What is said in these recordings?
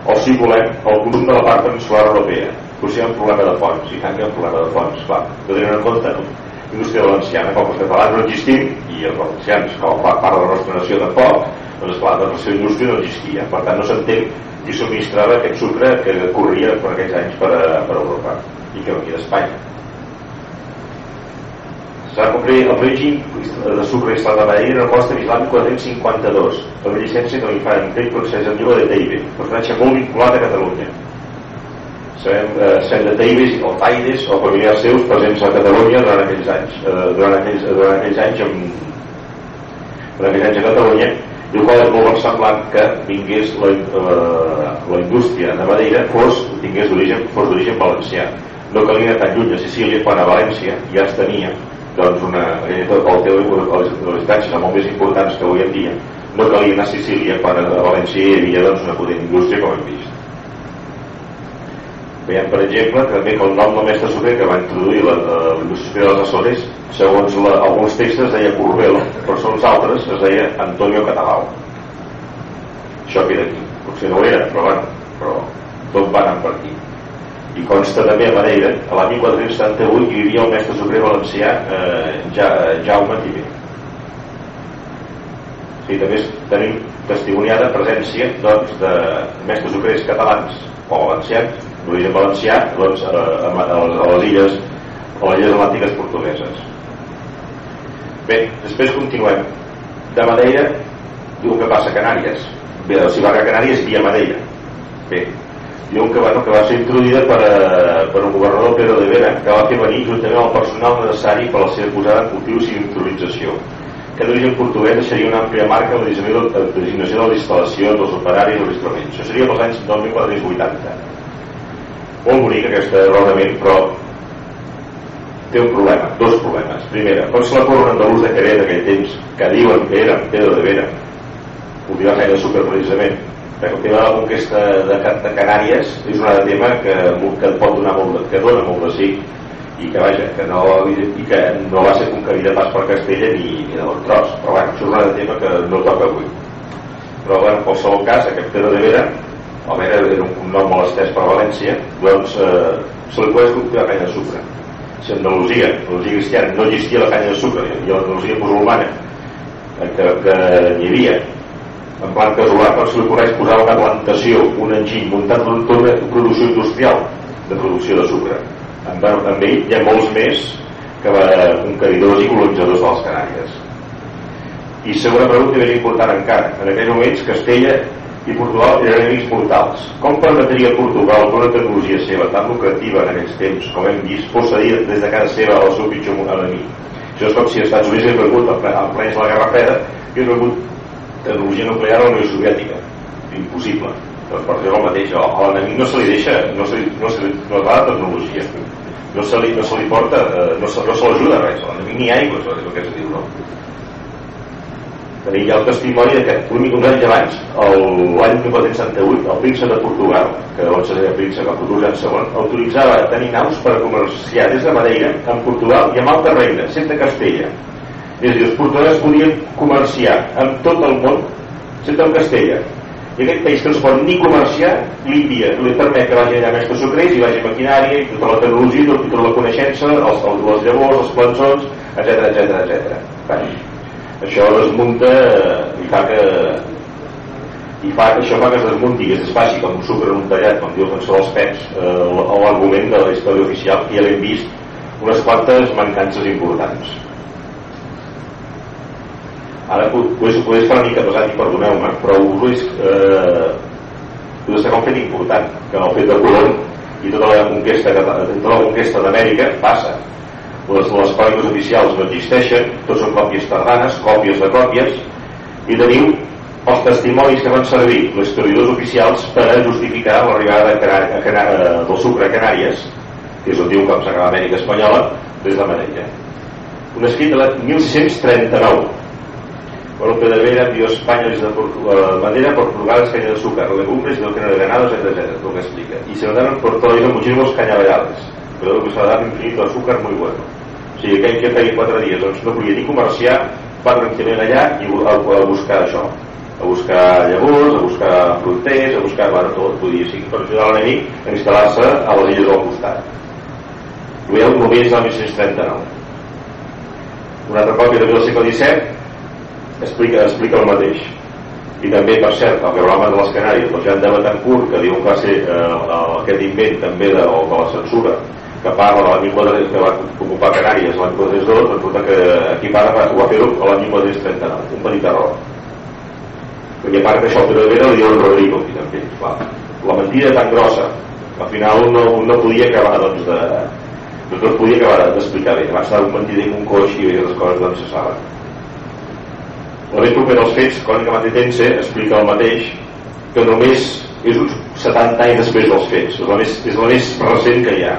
o si volem el consum de la part peninsular europea. Potser hi ha un problema de fons, i tant que hi ha un problema de fons, clar, que tenen en compte indústria valenciana, com els catalans no existim i els valencians, com a part de la nostra nació tampoc, doncs clar, la seva indústria no existia, per tant no s'entén qui subministrava aquest sucre que corria per aquells anys per Europa i que venia d'Espanya. S'ha de complir el règim de sucre instal·lat a Madeira en el costa islàmic 452, la llicència que li fa en aquell procés en lliure de Teibe, personatge molt vinculat a Catalunya. Sabem de Teibes o Taides o familiars seus presents a Catalunya durant aquells anys a Catalunya, i el qual és molt semblant que vingués la indústria de Madeira tingués d'origen valencià. No calia anar tan lluny a Sicília, quan a València ja es tenia doncs les instàncies molt més importants que avui en dia. No calia anar a Sicília, quan a València hi havia una potent indústria, com hem vist. Veiem, per exemple, també que el nom del mestre sucre que va introduir la indústria dels Açores, segons alguns textos es deia Corbel, però segons altres es deia Antonio Catalao. Això queda aquí. Potser no ho era, però tot va anar per aquí. I consta també a Madeira, a l'any 1478 hi vivia el mestre sucre valencià Jaume Tiber. Sí, també tenim testimoniada presència de mestres sucrers catalans o valencians d'origen valencià a les illes atlàntiques portugueses. Bé, després continuem. De Madeira diuen que passa a Canàries. Bé, si va a Canàries via Madeira. Bé, diuen que va ser introduïda per un governador, Pedro de Vera, que va fer venir juntament el personal necessari per a la seva posada en cultius i introducció, que d'origen portuguès deixaria una àmplia marca en la designació de les instal·lacions, dels operaris i dels instruments. Això seria pels anys 1480. Molt bonic aquest raonament, però té un problema, dos problemes. Primera, com se la corona andalús de Jerez d'aquell temps, que diuen que era Pedro de Vera, cultivava feina de sucre precisament, perquè el tema de la conquesta de Canàries és un altre tema que pot donar que dona molt de sí, i que vaja, que no va ser conquerida pas per Castella ni de bon tros, però bueno, això és un altre tema que no toca avui. Però bueno, en qualsevol cas, aquest Pedro de Vera, era un nom molt estès per València, doncs se li pogués cultivar canya de sucre. Si a Andalusia cristiana no existia la canya de sucre, i a l'Andalusia musulmana que hi havia en plan casolà, doncs se li coneix posar una plantació, un enginy muntat tota una producció industrial de producció de sucre. Amb ell hi ha molts més que conqueridors i colonitzadors de les Canàries. I segona pregunta més important encara, en aquells moments Castella i Portugal eren enemics mortals. Com permetria Portugal que una tecnologia seva tan lucrativa en aquells temps, com hem vist, fos cedir des de casa seva al seu pitjor enemic? Això és com si els Estats Units hagués rebut en plens de la Guerra Freda i hagués rebut tecnologia nuclear a la Unió Soviètica. Impossible. Doncs per això el mateix, a l'enemic no se li deixa, no se li va de tecnologia, no se li porta, no se l'ajuda res, a l'enemic ni aigua, és el que es diu, no? Tenim ja el testimoni que uns anys abans, l'any 1468, el príncep de Portugal, que llavors es deia príncep, el futur Jan II, autoritzava a tenir naus per comerciar des de Madeira amb Portugal i amb Alta Reina, sense Castella. És a dir, els portuguesos podien comerciar amb tot el món sense amb Castella. I aquest país que no es pot ni comerciar li permet que vagi allà mestres sucrers i vagi maquinària i tota la tecnologia, tota la coneixença, les llavors, els plançons, etc. Això desmunta això fa que es desmunti i es desfaci com un sucre en un tallat, com diu el cançó dels Pets, l'argument de la història oficial, que ja l'hem vist unes quantes mancances importants. Ara podés fer una mica pesat i perdoneu-me, però us vull destacar un fet important, que el fet de Colom i tota la conquesta d'Amèrica passa. Les còpies oficials no existeixen, tots són còpies tardanes, còpies de còpies, i teniu els testimonis que van servir els historiadors oficials per a justificar l'arribada del sucre a Canàries, que és on diu que s'acaba l'Amèrica espanyola, des de Madeira. Un escrit de l'any 1639. Guadalupe de Vera envió a España desde Madeira por Portugal caña de azúcar, legumbres y doctrina de ganados, etc. Lo que explica. Y se notaron por todo ello muchísimos cañaverales, pero que se va a dar un infinito de azúcar muy bueno. O sigui, aquell que feia 4 dies doncs no podia ni comerciar, va tranquil·lament allà i a buscar això, a a buscar llavors, a buscar fronters, a buscar, bueno, tot, podia ser per ajudar l'enemic a instal·lar-se a les illes del costat. Ho veieu només del 1639. Una altra còpia també del segle XVII explica el mateix. I també, per cert, el que hablàvem de les Canàries, el Jean de Betancourt, que diu que va ser aquest invent també de la censura, que parla de l'any 1432, que va ocupar Canàries l'any 1432, resulta que aquí parla ho va fer a l'any 1439, un petit error. Perquè a part d'això, el Pere Vera li diu el Rodrigo, aquí també, clar. La mentida tan grossa, al final no podia acabar, doncs, no es podia acabar d'explicar bé. Va estar un mentider com un coix i les coses doncs se saben. La més propera als fets, Crònica Matritense, explica el mateix, que només és uns 70 anys després dels fets. És la més recent que hi ha.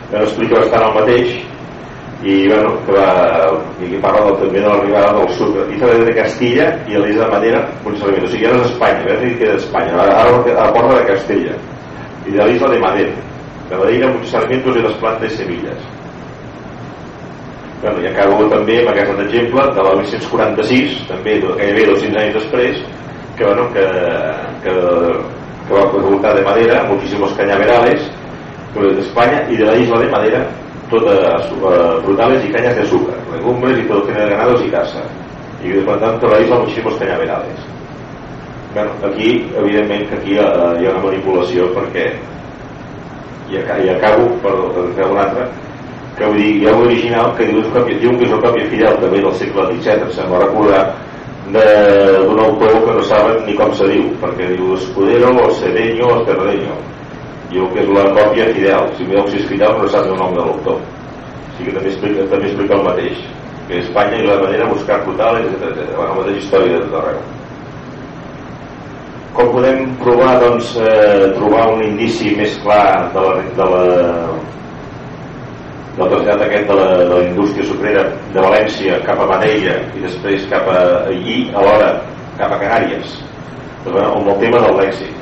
Bueno, explica bastant el mateix i, bueno, i aquí parla també de l'arribada del sucre. Dice de Castilla i a l'illa de Madera, o sigui, ja no és Espanya, que queda d'Espanya, ara porta de Castella, i de l'isla de Madera, de Madera, muchos sarmientos i les plantes i semilles. Bueno, i acabo també amb aquest exemple de la 1946, també gairebé 200 anys després, que va resultar de Madera, muchísimos cañaverales de España, y de la isla de Madera todas frutales y cañas de azúcar, legumbres y todo género de ganados y casa, y por tanto la isla muchísimos cañaverales. Bueno, aquí evidentment que aquí hi ha una manipulació, perquè i acabo per fer una altra, que vull dir, hi ha un original que diu que és una còpia fidel també del segle XVII, em sembla recordar, d'un autor que no saben ni com se diu, perquè diu Escudero, o Cedeño, o Cerdeño. Diu que és la còpia fidel, si mireu si és fidel no sap el nom de l'autor. O sigui que també explica el mateix, que Espanya i la manera de buscar frutales, etc. La mateixa història de tot arreu. Com podem provar, doncs, trobar un indici més clar del traslladat aquest de la indústria sucrera de València cap a Madeira i després cap a allí, alhora cap a Canàries, amb el tema del lèxic.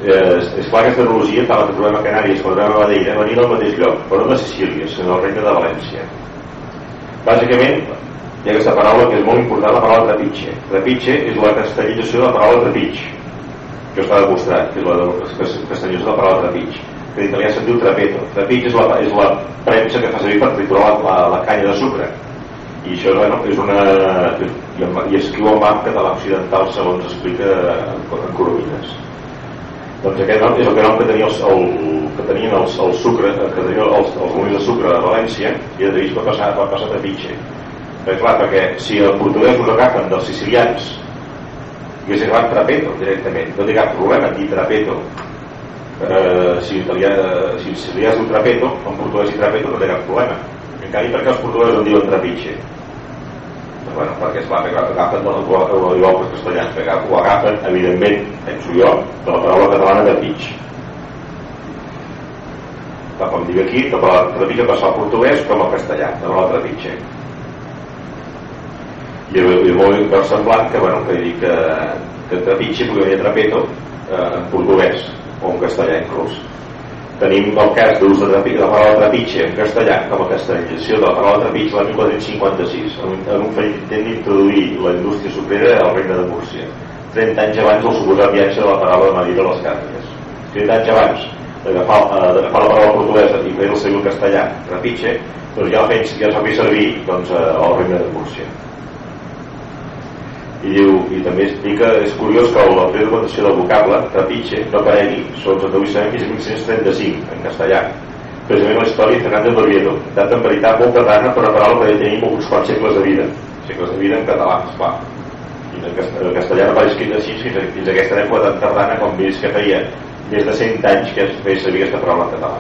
És clar que aquesta analogia, tant la que trobem a Canàries com la trobem a Madeira, venien al mateix lloc, però no de Sicília, sinó del regne de València. Bàsicament, hi ha aquesta paraula que és molt important, la paraula trepitge. Trepitge és la castellització de la paraula trepig, que està demostrat, que és la castellització de la paraula trepig, que en italià se'n diu trapeto. Trepig és la premsa que fa servir per triturar la canya de sucre, i això és una... i escriu el map català occidental segons explica en Coromines. Doncs aquest nom és el nom que tenien els sucre, que tenien els molins de sucre de València, i de va passar a trepitge. Perquè clar, perquè si els portuguesos agafen dels sicilians i hagués agafat trapeto directament, no té cap problema dir trapeto. Si sicilià es diu trapeto, en portuguès i trapeto no té cap problema. En canvi, perquè els portuguesos en diuen trepitge? Bueno, perquè esclar, agafen igual que els castellans, perquè ho agafen, evidentment, penso jo, de la paraula catalana de pitx. Com dic aquí, la paraula trepitge passa al portuguès com al castellà, de la trepitge. I és molt versemblant que dic que trepitge pugui venir trapeto en portuguès o en castellà inclús. Tenim el cas d'ús de la paraula trepitge en castellà com a castellització de la paraula trepitge l'any 1456 en un fet intent d'introduir la indústria sucrera al regne de Múrcia, 30 anys abans del suposat viatge de la paraula de Madrid a les Càrnies. 30 anys abans d'agafar la paraula portuguesa i fer el seu castellà trepitge, doncs ja es va fer servir al regne de Múrcia. I també explica, és curiós que la primera documentació del vocable trepitge no aparegui, segons el que avui sabem, és 1535 en castellà, precisament la història de Fernández d'Oviedo, data en veritat molt tardana per una paraula que ja tenim uns quants segles de vida en català, esclar, i en castellà no apareix escrit així fins a aquesta època tan tardana com vist que feia més de 100 anys que es feia servir aquesta paraula en català.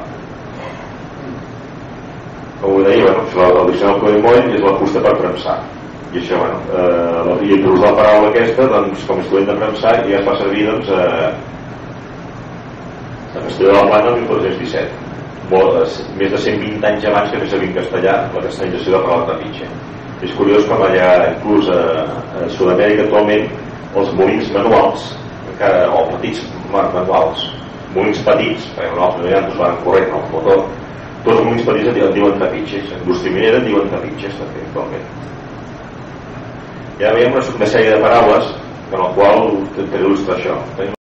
Com ho deia, el diccionari del Coll és la fusta per premsar. I això, i introduir la paraula aquesta, com a instrument de premsar, ja es va servir a Castelló de la Plana el 1417. Més de 120 anys abans que fes servir en castellà la castellització de la paraula trepitge. És curiós com allà, inclús a Sud-amèrica actualment, els molins manuals, o petits manuals, molins petits, perquè manuals no van corrent el motor, tots els molins petits en diuen trepitges, indústria minera en diuen trepitges també actualment. ja veiem una sèrie de paraules en el qual intentaré il·lustrar això.